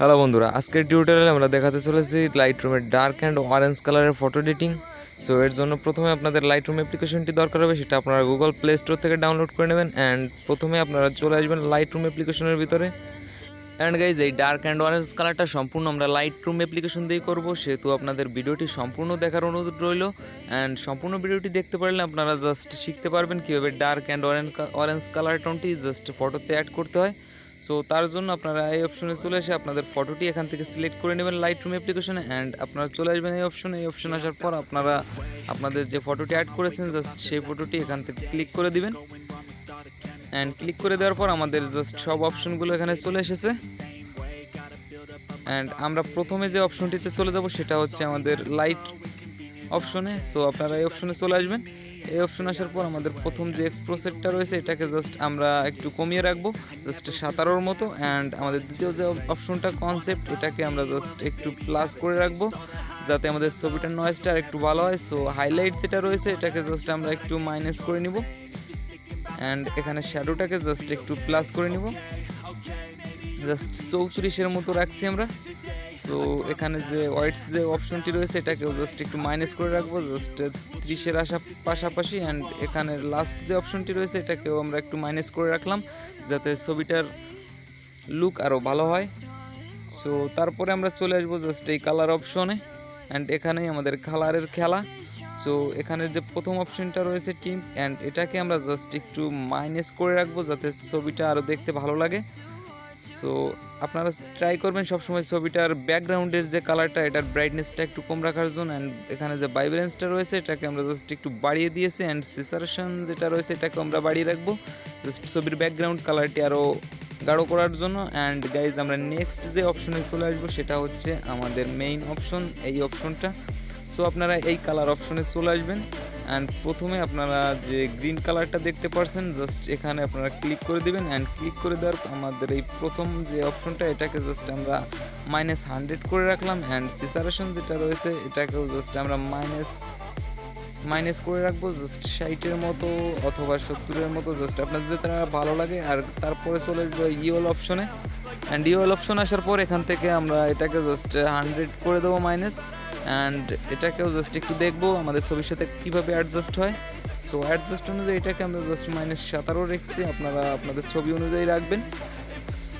Hello বন্ধুরা, আজকের টিউটোরিয়ালে আমরা দেখাতে চলেছি লাইটরুমের ডার্ক অ্যান্ড অরেঞ্জ কালারের ফটো এডিটিং। সো এর জন্য প্রথমে আপনাদের লাইটরুম অ্যাপ্লিকেশনটি দরকার হবে, সেটা আপনারা গুগল প্লে স্টোর থেকে ডাউনলোড করে নেবেন। অ্যান্ড প্রথমে আপনারা চলে আসবেন লাইটরুম অ্যাপ্লিকেশনের ভিতরে। অ্যান্ড গাইজ, এই ডার্ক অ্যান্ড অরেঞ্জ কালারটা সম্পূর্ণ আমরা লাইটরুম অ্যাপ্লিকেশন দিয়েই করবো, সেহেতু আপনাদের ভিডিওটি সম্পূর্ণ দেখার অনুরোধ রইল। অ্যান্ড সম্পূর্ণ ভিডিওটি দেখতে পারলে আপনারা জাস্ট শিখতে পারবেন কীভাবে ডার্ক অ্যান্ড অরেঞ্জ কালার টোনটি জাস্ট ফটোতে অ্যাড করতে হয়। সো তার জন্য আপনারা এই অপশনে চলে এসে আপনাদের ফটোটি এখান থেকে সিলেক্ট করে নেবেন লাইটরুম অ্যাপ্লিকেশনে। অ্যান্ড আপনারা চলে আসবেন এই অপশন আসার পর আপনারা আপনাদের যে ফটোটি অ্যাড করেছেন জাস্ট সেই ফটোটি এখান থেকে ক্লিক করে দিবেন। অ্যান্ড ক্লিক করে দেওয়ার পর আমাদের জাস্ট সব অপশনগুলো এখানে চলে এসেছে। অ্যান্ড আমরা প্রথমে যে অপশনটিতে চলে যাব সেটা হচ্ছে আমাদের লাইট অপশনে। সো আপনারা এই অপশনে চলে আসবেন। এই অপশন আসার পর আমাদের প্রথম যে এক্সপ্রোসেটটা রয়েছে এটাকে জাস্ট আমরা একটু কমিয়ে রাখবো, জাস্ট 17 মতো। অ্যান্ড আমাদের দ্বিতীয় যে অপশনটা কনসেপ্ট, এটাকে আমরা জাস্ট একটু প্লাস করে রাখবো যাতে আমাদের ছবিটার নয়েজটা একটু ভালো হয়। সো হাইলাইট যেটা রয়েছে এটাকে জাস্ট আমরা একটু মাইনাস করে নিব। অ্যান্ড এখানে শ্যাডোটাকে জাস্ট একটু প্লাস করে নিব, জাস্ট 34 মতো রাখছি আমরা। সো এখানে যে হোয়াইটস যে অপশনটি রয়েছে এটাকেও জাস্ট একটু মাইনাস করে রাখবো, জাস্ট 30 আসা পাশাপাশি। অ্যান্ড এখানে লাস্ট যে অপশনটি রয়েছে এটাকেও আমরা একটু মাইনাস করে রাখলাম যাতে ছবিটার লুক আরও ভালো হয়। সো তারপরে আমরা চলে আসবো জাস্ট এই কালার অপশনে। অ্যান্ড এখানেই আমাদের কালারের খেলা। সো এখানে যে প্রথম অপশনটা রয়েছে টিম, অ্যান্ড এটাকে আমরা জাস্ট একটু মাইনাস করে রাখবো যাতে ছবিটা আরও দেখতে ভালো লাগে। সো আপনারা ট্রাই করবেন সবসময় ছবিটার ব্যাকগ্রাউন্ডের যে কালারটা এটার ব্রাইটনেসটা একটু কম রাখার জন্য। অ্যান্ড এখানে যে ভাইব্রেন্সটা রয়েছে এটাকে আমরা জাস্ট একটু বাড়িয়ে দিয়েছি। অ্যান্ড স্যাচুরেশন যেটা রয়েছে এটাকে আমরা বাড়িয়ে রাখবো জাস্ট ছবির ব্যাকগ্রাউন্ড কালারটি আরও গাঢ় করার জন্য। অ্যান্ড গাইজ, আমরা নেক্সট যে অপশনে চলে আসবো সেটা হচ্ছে আমাদের মেইন অপশন, এই অপশনটা। সো আপনারা এই কালার অপশনে চলে আসবেন। অ্যান্ড প্রথমে আপনারা যে গ্রিন কালারটা দেখতে পাচ্ছেন জাস্ট এখানে আপনারা ক্লিক করে দিবেন। অ্যান্ড ক্লিক করে দেওয়ার আমাদের এই প্রথম যে অপশনটা এটাকে জাস্ট আমরা -100 করে রাখলাম। অ্যান্ড স্যাচুরেশন যেটা রয়েছে এটাকেও জাস্ট আমরা মাইনাস করে রাখবো জাস্ট 60 মতো অথবা 70 মতো, জাস্ট আপনার যেটা ভালো লাগে। আর তারপরে চলে যাবো ইউএল অপশনে। অ্যান্ড ইউএল অপশন আসার পর এখান থেকে আমরা এটাকে জাস্ট 100 করে দেবো মাইনাস। অ্যান্ড এটাকেও জাস্ট একটু দেখবো আমাদের ছবির সাথে কীভাবে অ্যাডজাস্ট হয়। সো অ্যাডজাস্ট অনুযায়ী এটাকে আমরা জাস্ট -17 রেখেছি, আপনারা আপনাদের ছবি অনুযায়ী রাখবেন।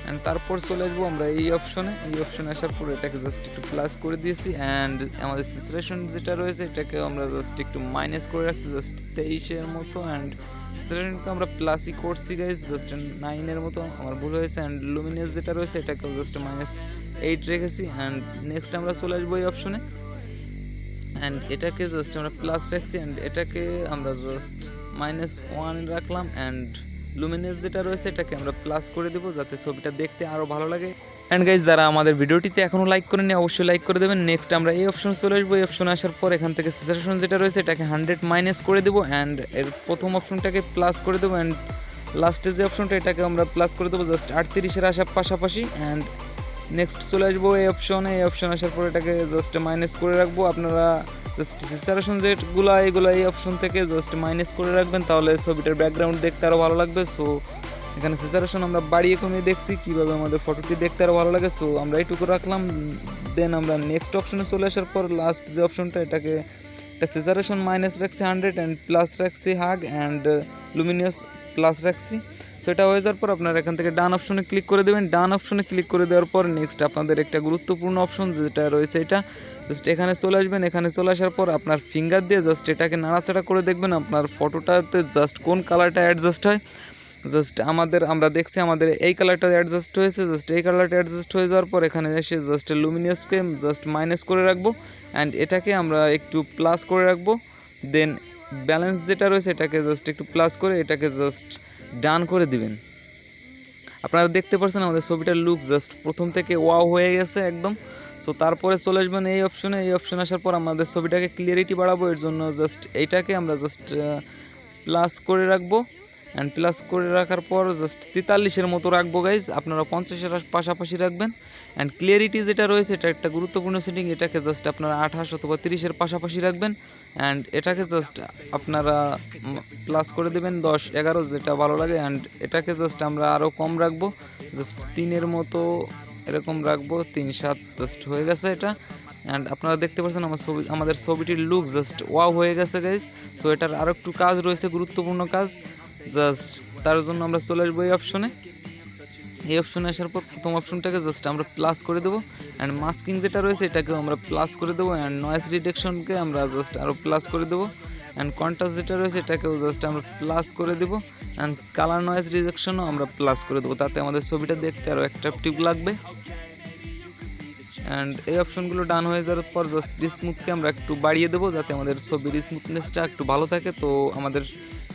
অ্যান্ড তারপর চলে আসবো আমরা এই অপশনে আসার পর এটাকে জাস্ট একটু প্লাস করে দিয়েছি। অ্যান্ড আমাদের স্যাচুরেশন যেটা রয়েছে এটাকে আমরা জাস্ট একটু মাইনাস করে রাখছি জাস্ট 23 মতো। অ্যান্ড স্যাচুরেশনকে আমরা প্লাসই করছি গাইজ, জাস্ট 9 মতো, আমার ভুল হয়েছে। অ্যান্ড লুমিনেস যেটা রয়েছে এটাকেও জাস্ট -8 রেখেছি। অ্যান্ড নেক্সট আমরা চলে আসবো এই অপশনে। অ্যান্ড এটাকে জাস্ট আমরা প্লাস রাখছি। অ্যান্ড এটাকে আমরা জাস্ট -1 রাখলাম। অ্যান্ড লুমিনেস যেটা রয়েছে এটাকে আমরা প্লাস করে দেবো যাতে ছবিটা দেখতে আরও ভালো লাগে। অ্যান্ড গাইজ, যারা আমাদের ভিডিওটিতে এখনও লাইক করেনি অবশ্যই লাইক করে দেবেন। নেক্সট আমরা এই অপশনে চলে আসবো। এই অপশনে আসার পর এখান থেকে স্যাচুরেশন যেটা রয়েছে এটাকে 100 মাইনাস করে দেবো। অ্যান্ড এর প্রথম অপশনটাকে প্লাস করে দেবো। অ্যান্ড লাস্টে যে অপশনটা এটাকে আমরা প্লাস করে দেবো জাস্ট 38 আসার পাশাপাশি। অ্যান্ড নেক্সট চলে আসবো এই অপশন আসার পর এটাকে জাস্ট মাইনাস করে রাখবো। আপনারা জাস্ট স্যাচুরেশন যেগুলো এই অপশন থেকে জাস্ট মাইনাস করে রাখবেন, তাহলে ছবিটার ব্যাকগ্রাউন্ড দেখতে আরও ভালো লাগবে। সো এখানে স্যাচুরেশন আমরা বাড়িয়ে কমিয়ে দেখছি কীভাবে আমাদের ফটোটি দেখতে আরও ভালো লাগে। সো আমরা এইটুকু রাখলাম। দেন আমরা নেক্সট অপশনে চলে আসার পর লাস্ট যে অপশনটা এটাকে স্যাচুরেশন মাইনাস রাখছি 100 অ্যান্ড প্লাস রাখছি হাগ অ্যান্ড লুমিনিয়াস প্লাস রাখছি। সো এটা হয়ে যাওয়ার পর আপনারা এখান থেকে ডান অপশনে ক্লিক করে দেবেন। ডান অপশনে ক্লিক করে দেওয়ার পর নেক্সট আপনাদের একটা গুরুত্বপূর্ণ অপশন যেটা রয়েছে এটা জাস্ট এখানে চলে আসবেন। এখানে চলে আসার পর আপনার ফিঙ্গার দিয়ে জাস্ট এটাকে নাড়াচাড়া করে দেখবেন আপনার ফটোটাতে জাস্ট কোন কালারটা অ্যাডজাস্ট হয়। জাস্ট আমরা দেখছি আমাদের এই কালারটা অ্যাডজাস্ট হয়েছে, জাস্ট এই কালারটা অ্যাডজাস্ট হয়ে যাওয়ার পর এখানে এসে জাস্ট লুমিনিয়াসকে জাস্ট মাইনাস করে রাখবো। অ্যান্ড এটাকে আমরা একটু প্লাস করে রাখবো। দেন ব্যালেন্স যেটা রয়েছে এটাকে জাস্ট একটু প্লাস করে এটাকে জাস্ট ডান করে দিবেন। আপনারা দেখতে পাচ্ছেন আমাদের ছবিটার লুক জাস্ট প্রথম থেকে ওয়াও হয়ে গেছে একদম। সো তারপরে চলে আসবেন এই অপশনে আসার পর আমাদের ছবিটাকে ক্লিয়ারিটি বাড়াবো, এর জন্য জাস্ট এইটাকে আমরা জাস্ট প্লাস করে রাখবো। অ্যান্ড প্লাস করে রাখার পর জাস্ট 43 মতো রাখবো গাইজ, আপনারা 50 পাশাপাশি রাখবেন। অ্যান্ড ক্লিয়ারিটি যেটা রয়েছে এটা একটা গুরুত্বপূর্ণ সেটিং, এটাকে জাস্ট আপনারা 28 অথবা 30 পাশাপাশি রাখবেন। অ্যান্ড এটাকে জাস্ট আপনারা প্লাস করে দেবেন 10-11 যেটা ভালো লাগে। অ্যান্ড এটাকে জাস্ট আমরা আরও কম রাখবো, জাস্ট 3 মতো এরকম রাখবো 3.7 জাস্ট হয়ে গেছে এটা। অ্যান্ড আপনারা দেখতে পাচ্ছেন আমাদের ছবিটির লুক জাস্ট ওয়াও হয়ে গেছে গাইস। সো এটার আরও একটু কাজ রয়েছে, গুরুত্বপূর্ণ কাজ, জাস্ট তার জন্য আমরা চলে আসবো এই অপশনে। এই অপশনে আসার পর প্রথম অপশনটাকে জাস্ট আমরা প্লাস করে দেবো, অ্যান্ড মাস্কিং যেটা রয়েছে এটাকেও আমরা প্লাস করে দেবো, অ্যান্ড নয়েজ রিডাকশনকে আমরা জাস্ট আরও প্লাস করে দেবো, অ্যান্ড কন্ট্রাস্ট যেটা রয়েছে এটাকেও জাস্ট আমরা প্লাস করে দেবো, অ্যান্ড কালার নয়েজ রিডাকশনও আমরা প্লাস করে দেবো, তাতে আমাদের ছবিটা দেখতে আরও অ্যাট্রাকটিভ লাগবে। অ্যান্ড এই অপশনগুলো ডান হয়ে যাওয়ার পর জাস্ট স্মুথকে আমরা একটু বাড়িয়ে দেবো, যাতে আমাদের ছবির স্মুথনেসটা একটু ভালো থাকে। তো আমাদের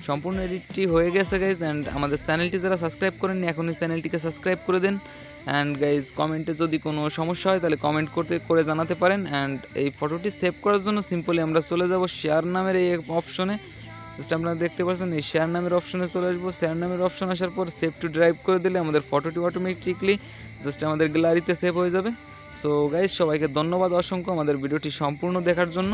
সম্পূর্ণ এডিটটি হয়ে গেছে গাইজ। অ্যান্ড আমাদের চ্যানেলটি যারা সাবস্ক্রাইব করেননি এখনই চ্যানেলটিকে সাবস্ক্রাইব করে দেন। অ্যান্ড গাইজ কমেন্টে যদি কোনো সমস্যা হয় তাহলে কমেন্ট করে জানাতে পারেন। অ্যান্ড এই ফটোটি সেভ করার জন্য সিম্পলি আমরা চলে যাব শেয়ার নামের এই অপশনে। জাস্ট আপনারা দেখতে পাচ্ছেন এই শেয়ার নামের অপশনে চলে আসবো। শেয়ার নামের অপশন আসার পর সেভ টু ড্রাইভ করে দিলে আমাদের ফটোটি অটোমেটিকলি জাস্ট আমাদের গ্যালারিতে সেভ হয়ে যাবে। সো গাইজ সবাইকে ধন্যবাদ অসংখ্য আমাদের ভিডিওটি সম্পূর্ণ দেখার জন্য।